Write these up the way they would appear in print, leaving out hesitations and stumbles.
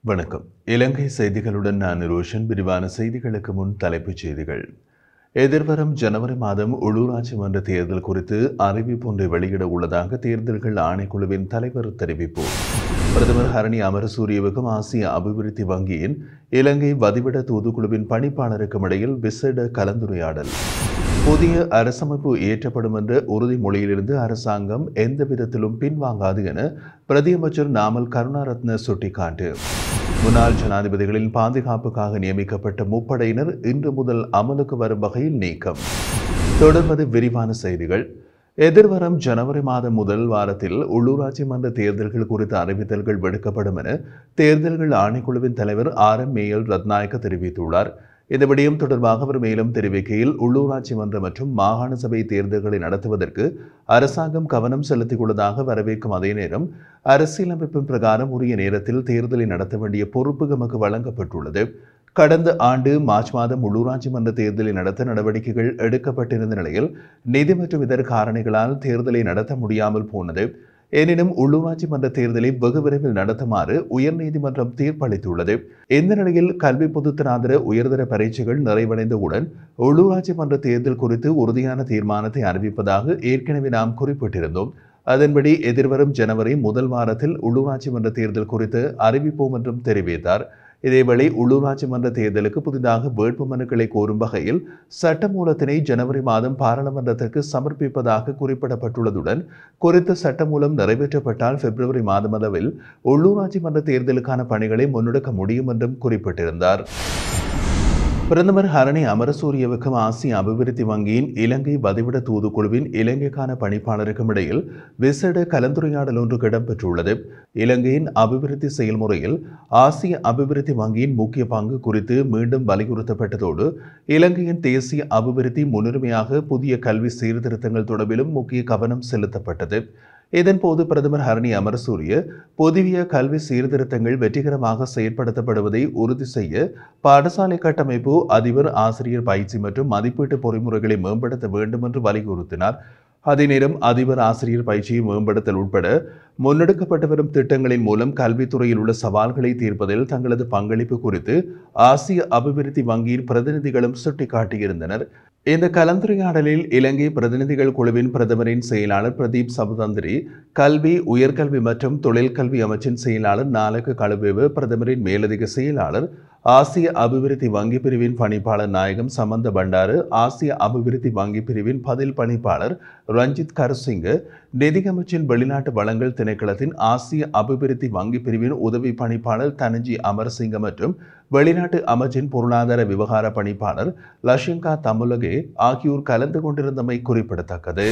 வணக்கம். இலங்கை செய்திகளுடன் நான் ரோஷன். விரிவான செய்திகளுக்கு முன் தலைப்புச் செய்திகள். எதிர்வரும் ஜனவரி மாதம் உள்ளூராட்சி மன்ற தேர்தல் குறித்து அறிவிப்பு ஒன்றை வெளியிட உள்ளதாக தேர்தல்கள் ஆணைக்குழுவின் தலைவர் தெரிவிப்பு. பிரதமர் ஹரணி அமரசூரியவுக்கும் ஆசிய அபிவிருத்தி வங்கியின் இலங்கை வதிவிட தூதுக்குழுவின் பணிப்பாளருக்கும் இடையில் விசேட கலந்துரையாடல். புதிய அரசமைப்பு இயற்றப்படும் என்ற உறுதிமொழியிலிருந்து அரசாங்கம் எந்த விதத்திலும் பின்வாங்காது என பிரதியமைச்சர் நாமல் கருணாரத்ன சுட்டிக்காட்டு. முன்னாள் ஜனாதிபதிகளின் பாதுகாப்புக்காக நியமிக்கப்பட்ட முப்படையினர் இன்று முதல் அமலுக்கு வரும் வகையில் நீக்கம். தொடர்வது விரிவான செய்திகள். எதிர்வரும் ஜனவரி மாதம் முதல் வாரத்தில் உள்ளூராட்சி மன்ற தேர்தல்கள் குறித்த அறிவித்தல்கள் விடுக்கப்படும் என தேர்தல்கள் ஆணைக்குழுவின் தலைவர் மேயல் ரத்நாயக்க தெரிவித்துள்ளார். இந்த விடயம் தொடர்பாக அவர் மேலும் தெரிவிக்கையில், உள்ளூராட்சி மன்ற மற்றும் மாகாண சபை தேர்தல்களை நடத்துவதற்கு அரசாங்கம் கவனம் செலுத்தியுள்ளதாக வரவேற்கும் அதே நேரம் அரசியலமைப்பின் பிரகாரம் உரிய நேரத்தில் தேர்தலை நடத்த வேண்டிய பொறுப்பு எமக்கு வழங்கப்பட்டுள்ளது. கடந்த ஆண்டு மார்ச் மாதம் உள்ளூராட்சி மன்ற தேர்தலை நடத்த நடவடிக்கைகள் எடுக்கப்பட்டிருந்த நிலையில் நிதி மற்றும் இதர காரணிகளால் தேர்தலை நடத்த முடியாமல் போனது. எனினும் உள்ளூராட்சி மன்ற தேர்தலை வெகு விரைவில் நடத்துமாறு உயர்நீதிமன்றம் தீர்ப்பளித்துள்ளது. இந்த நிலையில் கல்வி பொதுத்தராதர உயர்தர பரீட்சைகள் நிறைவடைந்தவுடன் உள்ளூராட்சி மன்ற தேர்தல் குறித்து உறுதியான தீர்மானத்தை அறிவிப்பதாக ஏற்கனவே நாம் குறிப்பிட்டிருந்தோம். அதன்படி எதிர்வரும் ஜனவரி முதல் வாரத்தில் உள்ளூராட்சி மன்ற தேர்தல் குறித்து அறிவிப்போம் என்றும் தெரிவித்தார். இதேவேளை உள்ளூராட்சி மன்ற தேர்தலுக்கு புதிதாக வேட்பு மனுக்களை கோரும் வகையில் சட்டமூலத்தினை ஜனவரி மாதம் பாராளுமன்றத்திற்கு சமர்ப்பிப்பதாக குறிப்பிடப்பட்டுள்ளதுடன் குறித்த சட்டமூலம் நிறைவேற்றப்பட்டால் பிப்ரவரி மாதமளவில் உள்ளூராட்சி மன்ற தேர்தலுக்கான பணிகளை முன்னெடுக்க முடியும் என்றும் குறிப்பிட்டிருந்தார். பிரதமர் ஹரணி அமரசூரியவுக்கும் ஆசிய அபிவிருத்தி வங்கியின் இலங்கை வதிவிட தூதுக்குழுவின் இலங்கைக்கான பணிப்பாளருக்கும் இடையில் விசேட கலந்துரையாடல் ஒன்று இடம்பெற்றுள்ளது. இலங்கையின் அபிவிருத்தி செயல்முறையில் ஆசிய அபிவிருத்தி வங்கியின் முக்கிய பங்கு குறித்து மீண்டும் வலியுறுத்தப்பட்டதோடு இலங்கையின் தேசிய அபிவிருத்தி முன்னுரிமையாக புதிய கல்வி சீர்திருத்தங்கள் தொடர்பிலும் முக்கிய கவனம் செலுத்தப்பட்டது. இதன்போது பிரதமர் ஹரணி அமரசூரிய புதிய கல்வி சீர்திருத்தங்கள் வெற்றிகரமாக செயற்படுத்தப்படுவதை உறுதி செய்ய பாடசாலை கட்டமைப்பு, அதிபர் ஆசிரியர் பயிற்சி மற்றும் மதிப்பீட்டு பொறிமுறைகளை மேம்படுத்த வேண்டும் என்று வலியுறுத்தினார். அதே நேரம் அதிபர் ஆசிரியர் பயிற்சியை மேம்படுத்தல் உட்பட முன்னெடுக்கப்பட்டு வரும் திட்டங்களின் மூலம் கல்வித்துறையில் உள்ள சவால்களை தீர்ப்பதில் தங்களது பங்களிப்பு குறித்து ஆசிய அபிவிருத்தி வங்கியின் பிரதிநிதிகளும் சுட்டிக்காட்டியிருந்தனர். இந்த கலந்துரையாடலில் இலங்கை பிரதிநிதிகள் குழுவின் பிரதமரின் செயலாளர் பிரதீப் சபுதந்திரி, கல்வி, உயர்கல்வி மற்றும் தொழிற்கல்வி அமைச்சின் செயலாளர் நாலக கழுவேவு, பிரதமரின் மேலதிக செயலாளர், ஆசிய அபிவிருத்தி வங்கி பிரிவின் பணிப்பாளர் நாயகம் சமந்த பண்டாரு, ஆசிய அபிவிருத்தி வங்கி பிரிவின் பதில் பணிப்பாளர் ரஞ்சித் கருசிங்க, நிதியமைச்சின் வெளிநாட்டு வளங்கள் திணைக்களத்தின் ஆசிய அபிவிருத்தி வங்கி பிரிவின் உதவி பணிப்பாளர் தனஞ்சி அமரசிங்க மற்றும் வெளிநாட்டு அமைச்சின் பொருளாதார விவகார பணிப்பாளர் லஷங்கா தமுலகே ஆகியோர் கலந்து கொண்டிருந்தமை குறிப்பிடத்தக்கது.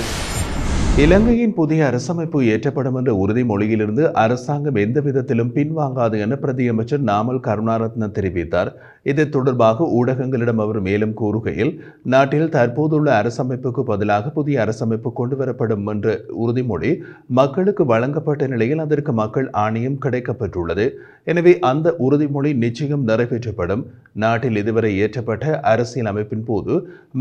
இலங்கையின் புதிய அரசமைப்பு இயற்றப்படும் என்ற உறுதிமொழியிலிருந்து அரசாங்கம் எந்த விதத்திலும் பின்வாங்காது என பிரதியமைச்சர் நாமல் கருணாரத்ன தெரிவித்தார். இது தொடர்பாக ஊடகங்களிடம் அவர் மேலும் கூறுகையில், நாட்டில் தற்போதுள்ள அரசமைப்புக்கு பதிலாக புதிய அரசமைப்பு கொண்டுவரப்படும் என்ற உறுதிமொழி மக்களுக்கு வழங்கப்பட்ட நிலையில் அதற்கு மக்கள் ஆணையம் கிடைக்கப்பெற்றுள்ளது. எனவே அந்த உறுதிமொழி நிச்சயம் நிறைவேற்றப்படும். நாட்டில் இதுவரை இயற்றப்பட்ட அரசியல் அமைப்பின் போது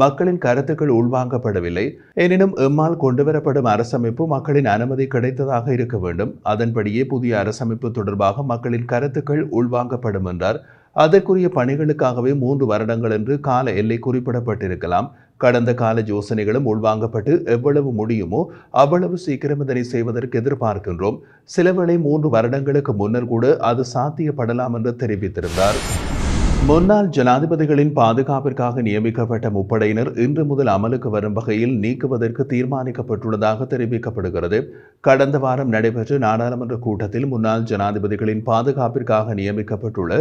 மக்களின் கருத்துக்கள் உள்வாங்கப்படவில்லை. எனினும் எம்மால் கொண்டுவரப்படும் அரசமைப்பு மக்களின் அனுமதி கிடைத்ததாக இருக்க வேண்டும். அதன்படியே புதிய அரசமைப்பு தொடர்பாக மக்களின் கருத்துக்கள் உள்வாங்கப்படும் என்றார். அதற்குரிய பணிகளுக்காகவே 3 வருடங்கள் என்று கால எல்லை குறிப்பிடப்பட்டிருக்கலாம். கடந்த கால யோசனைகளும் உள்வாங்கப்பட்டு எவ்வளவு முடியுமோ அவ்வளவு சீக்கிரம் இதனை செய்வதற்கு எதிர்பார்க்கின்றோம். சிலவேளை 3 வருடங்களுக்கு முன்னர் கூட அது சாத்தியப்படலாம் என்று தெரிவித்திருந்தார். முன்னாள் ஜனாதிபதிகளின் பாதுகாப்பிற்காக நியமிக்கப்பட்ட முப்படையினர் இன்று முதல் அமலுக்கு வரும் வகையில் நீக்குவதற்கு தீர்மானிக்கப்பட்டுள்ளதாக தெரிவிக்கப்படுகிறது. கடந்த வாரம் நடைபெற்ற நாடாளுமன்ற கூட்டத்தில் முன்னாள் ஜனாதிபதிகளின் பாதுகாப்பிற்காக நியமிக்கப்பட்டுள்ள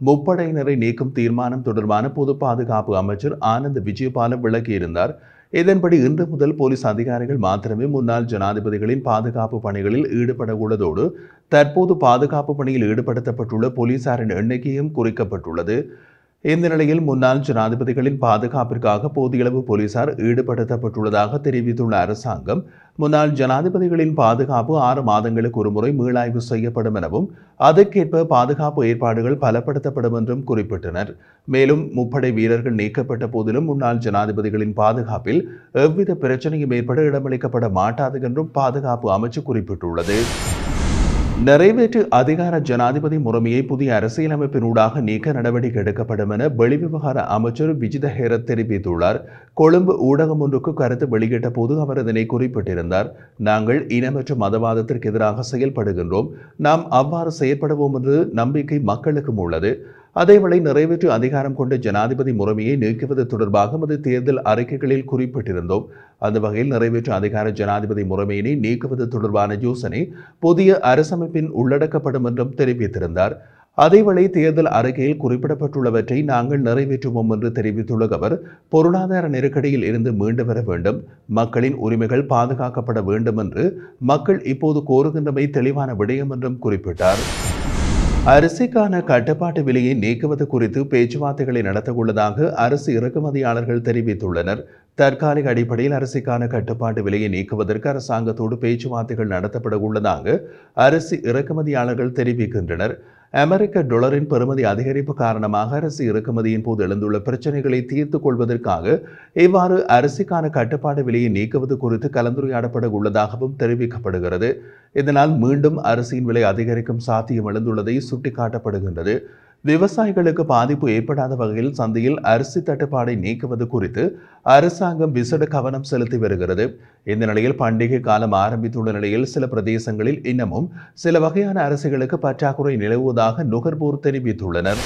முப்படையினரை நீக்கும் தீர்மானம் தொடர்பான பொது பாதுகாப்பு அமைச்சர் ஆனந்த் விஜயபால விளக்கியிருந்தார். இதன்படி இன்று முதல் போலீஸ் அதிகாரிகள் மாத்திரமே முன்னாள் ஜனாதிபதிகளின் பாதுகாப்பு பணிகளில் ஈடுபட உள்ளதோடு தற்போது பாதுகாப்பு பணியில் ஈடுபடுத்தப்பட்டுள்ள போலீசாரின் எண்ணிக்கையும் குறிக்கப்பட்டுள்ளது. இந்த நிலையில் முன்னாள் ஜனாதிபதிகளின் பாதுகாப்பிற்காக போதியளவு போலீசார் ஈடுபடுத்தப்பட்டுள்ளதாக தெரிவித்துள்ள அரசாங்கம், முன்னாள் ஜனாதிபதிகளின் பாதுகாப்பு 6 மாதங்களுக்கு ஒருமுறை மீளாய்வு செய்யப்படும் எனவும் அதற்கேற்ப பாதுகாப்பு ஏற்பாடுகள் பலப்படுத்தப்படும் என்றும் குறிப்பிட்டனர். மேலும் முப்படை வீரர்கள் நீக்கப்பட்ட போதிலும் முன்னாள் ஜனாதிபதிகளின் பாதுகாப்பில் எவ்வித பிரச்சனையும் ஏற்பட இடமளிக்கப்பட மாட்டாது என்றும் பாதுகாப்பு அமைச்சு குறிப்பிட்டுள்ளது. நிறைவேற்று அதிகார ஜனாதிபதி முறைமையை புதிய அரசியலமைப்பினூடாக நீக்க நடவடிக்கை எடுக்கப்படும் என வெளிவிவகார அமைச்சர் விஜித ஹேரத் தெரிவித்துள்ளார். கொழும்பு ஊடகம் ஒன்றுக்கு கருத்து வெளியிட்ட போது அவர் இதனை குறிப்பிட்டிருந்தார். நாங்கள் இனமற்ற மதவாதத்திற்கு எதிராக செயல்படுகின்றோம். நாம் அவ்வாறு செயற்படுவோம் என்று நம்பிக்கை மக்களுக்கும் உள்ளது. அதேவேளை நிறைவேற்று அதிகாரம் கொண்ட ஜனாதிபதி முறைமையை நீக்குவது தொடர்பாக நமது தேர்தல் அறிக்கைகளில் குறிப்பிட்டிருந்தோம். அந்த வகையில் நிறைவேற்று அதிகார ஜனாதிபதி முறைமையினை நீக்குவது தொடர்பான யோசனை புதிய அரசமைப்பின் உள்ளடக்கப்படும் என்றும் தெரிவித்திருந்தார். அதேவேளை தேர்தல் அறிக்கையில் குறிப்பிடப்பட்டுள்ளவற்றை நாங்கள் நிறைவேற்றுவோம் என்று தெரிவித்துள்ள அவர், பொருளாதார நெருக்கடியில் இருந்து மீண்டு வர வேண்டும், மக்களின் உரிமைகள் பாதுகாக்கப்பட வேண்டும் என்று மக்கள் இப்போது கோருகின்றமை தெளிவான விடயம் என்றும் குறிப்பிட்டார். அரிசிக்கான கட்டுப்பாட்டு விலையை நீக்குவது குறித்து பேச்சுவார்த்தைகளை நடத்தவுள்ளதாக அரிசி இறக்குமதியாளர்கள் தெரிவித்துள்ளனர். தற்காலிக அடிப்படையில் அரிசிக்கான கட்டுப்பாட்டு விலையை நீக்குவதற்கு அரசாங்கத்தோடு பேச்சுவார்த்தைகள் நடத்தப்பட உள்ளதாக அரிசி இறக்குமதியாளர்கள் தெரிவிக்கின்றனர். அமெரிக்க டாலரின் பெறுமதி அதிகரிப்பு காரணமாக அரிசி இறக்குமதியின் போது எழுந்துள்ள பிரச்சினைகளை தீர்த்துக் கொள்வதற்காக இவ்வாறு அரிசிக்கான கட்டுப்பாடு விலையை நீக்குவது குறித்து கலந்துரையாடப்பட உள்ளதாகவும் தெரிவிக்கப்படுகிறது. இதனால் மீண்டும் அரிசியின் விலை அதிகரிக்கும் சாத்தியம் எழுந்துள்ளதை சுட்டிக்காட்டப்படுகின்றது. விவசாயிகளுக்கு பாதிப்பு ஏற்படாத வகையில் சந்தையில் அரிசி தட்டுப்பாடை நீக்குவது குறித்து அரசாங்கம் விசேட கவனம் செலுத்தி வருகிறது. இந்த நிலையில் பண்டிகை காலம் ஆரம்பித்துள்ள நிலையில் சில பிரதேசங்களில் இன்னமும் சில வகையான அரிசிகளுக்கு பற்றாக்குறை நிலவுவதாக நுகர்வோர் தெரிவித்துள்ளனர்.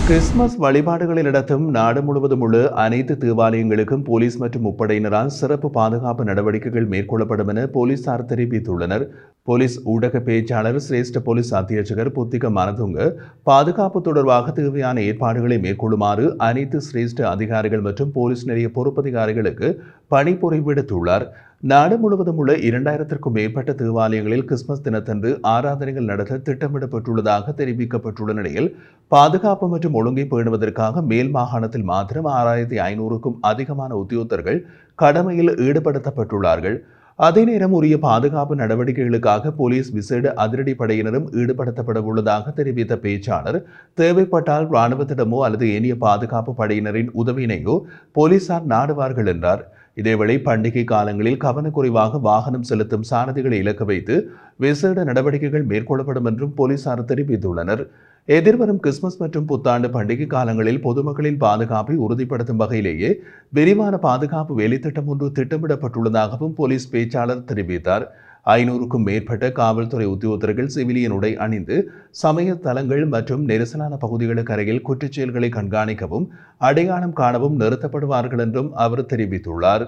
கிறிஸ்துமஸ் வழிபாடுகளை நடத்தும் நாடு முழுவதும் உள்ள அனைத்து தேவாலயங்களுக்கும் போலீஸ் மற்றும் முப்படையினரால் சிறப்பு பாதுகாப்பு நடவடிக்கைகள் மேற்கொள்ளப்படும் என போலீசார் தெரிவித்துள்ளனர். போலீஸ் ஊடக பேச்சாளர் சிரேஷ்ட போலீஸ் அத்தியட்சகர் புத்திக மனதுங்க பாதுகாப்பு தொடர்பாக தேவையான ஏற்பாடுகளை மேற்கொள்ளுமாறு அனைத்து சிரேஷ்ட அதிகாரிகள் மற்றும் போலீஸ் நிலைய பொறுப்பதிகாரிகளுக்கு பணிபுரி விடுத்துள்ளார். நாடு முழுவதும் உள்ள 2000க்கும் மேற்பட்ட தேவாலயங்களில் கிறிஸ்துமஸ் தினத்தன்று ஆராதனைகள் நடத்த திட்டமிடப்பட்டுள்ளதாக தெரிவிக்கப்பட்டுள்ள நிலையில் பாதுகாப்பு மற்றும் ஒழுங்கை பேணுவதற்காக மேல் மாகாணத்தில் மாத்திரம் 6500க்கும் அதிகமான உத்தியோகத்தர்கள் கடமையில் ஈடுபடுத்தப்பட்டுள்ளார்கள். அதே நேரம் உரிய பாதுகாப்பு நடவடிக்கைகளுக்காக போலீஸ் விசேட அதிரடி படையினரும் ஈடுபடுத்தப்பட உள்ளதாக தெரிவித்த பேச்சாளர், தேவைப்பட்டால் இராணுவத்திடமோ அல்லது ஏனைய பாதுகாப்பு படையினரின் உதவியினையோ போலீசார் நாடுவார்கள் என்றார். இதேவேளை பண்டிகை காலங்களில் கவனக்குறைவாக வாகனம் செலுத்தும் சாரதிகளை இலக்கு வைத்து விசேட நடவடிக்கைகள் மேற்கொள்ளப்படும் என்றும் போலீசார் தெரிவித்துள்ளனர். எதிர்வரும் கிறிஸ்துமஸ் மற்றும் புத்தாண்டு பண்டிகை காலங்களில் பொதுமக்களின் பாதுகாப்பை உறுதிப்படுத்தும் வகையிலேயே விரிவான பாதுகாப்பு வேலைத்திட்டம் ஒன்று திட்டமிடப்பட்டுள்ளதாகவும் போலீஸ் பேச்சாளர் தெரிவித்தார். 500க்கும் மேற்பட்ட காவல்துறை உத்தியோகத்தர்கள் சிவிலியன் உடை அணிந்து சமய தலங்கள் மற்றும் நெரிசலான பகுதிகளுக்கு அருகில் குற்றச்செயல்களை கண்காணிக்கவும் அடையாளம் காணவும் நிறுத்தப்படுவார்கள் என்றும் அவர் தெரிவித்துள்ளார்.